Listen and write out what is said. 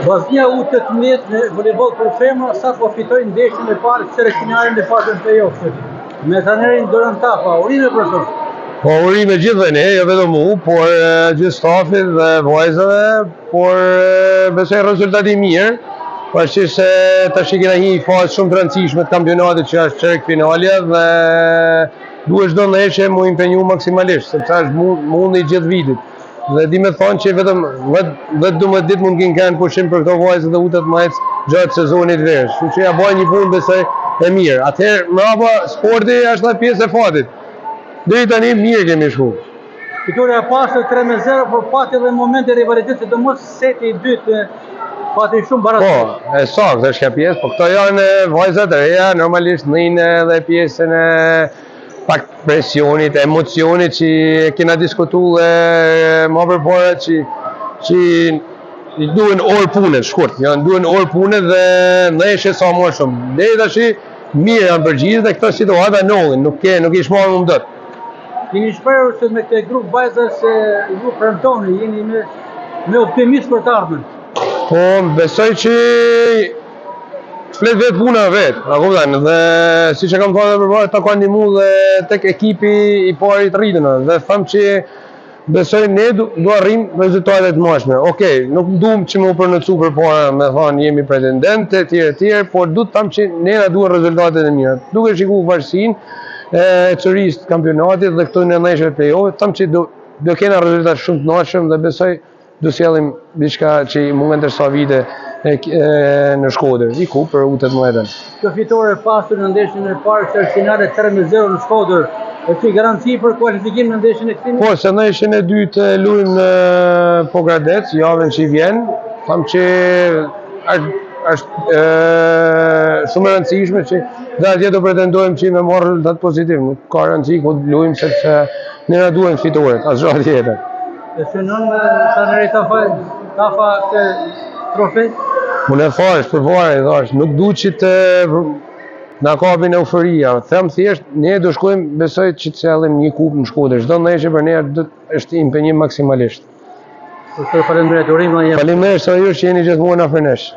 Vllaznia U18 në voleyboll për femra sapo fitoi ndeshjen e parë seleksionarin në fazën play-off me trajnerin Doran Tapa. Urime për sot. Po urime gjithë ne, jo vetëm mu, por gjithë stafit dhe vajzave, por besoj rezultati mirë. Pavarësisht se tash kena një fazë shumë të rëndësishme të kampionatit që është çerek finalja dhe duhet çdo ndeshje mu impenju maksimalisht, sepse është mundi gjithë vitit. Dhe di me thonë që vetëm 12 ditë mund kënë pushim për këto vajzë dhe U18 gjatë sezonit verë. Kështu që ja bëj një punë besoj e mirë. Atëherë mbrapa sporti është një pjesë e fatit. Deri tani mirë kemi shku. Fitoria e pasur 3-0, por pati edhe momente rivalitetit, sidomos seti i dytë pati shumë barazë. Po, e saktë është kjo pjesë, po këto janë vajzat e reja, normalisht njënë edhe pjesën e pak presionit, emocionit që kena diskutu më përpara që duhen orë punët, shkurt, duhen orë punët dhe ndeshje sa më shumë. Deri tash mirë janë përgjithë dhe këto situata nolin, nuk i shmarë më dot. Keni shprehur se me këtë grup vajzash ju premtoni, jeni me optimist për të ardhmen. Po, besoj që flet vetë puna vetë, a kupton, dhe siç e kam thënë përpara, ta ka ndihmu dhe tek ekipi i parë të rritën, dhe them që besoj ne do arrim rezultate të mëshme. Okej, nuk duam që më përnocu përpara, me thonë jemi pretendentë e tjerë, por duhet të them që ne na duhen rezultatet e mira. Duke shikuar varësinë e çërisë të kampionatit dhe këto në ndeshjet e play-off, them që do kena rezultate shumë të këndshëm dhe besoj do sjellim diçka që mund të ndërsa vite në Shkodër, i ku për U18. Kjo fitore pasur në ndeshjen e parë seleksionare 3-0 në Shkodër, është një garanci për kualifikim në ndeshjen e këtij? Po, se ndeshjen e dytë luajmë në Pogradec, javën që vjen, tham që është shumë e rëndësishme që dhe atje do pretendojmë që me marrë rezultat pozitiv, nuk ka rëndësi ku luajmë sepse ne na duhen fitoret, asgjë tjetër. E synon trajneri Tafa këtë trofe? Unë e thash përpara, thash, nuk du që të na kapin euforia. Them thjesht, ne do shkojmë, besoj që të sjellim një kupë në Shkodër. Çdo ndeshje për ne është impenjim maksimalisht. Faleminderit, urim. Faleminderit sa ju që jeni gjithmonë afër nesh.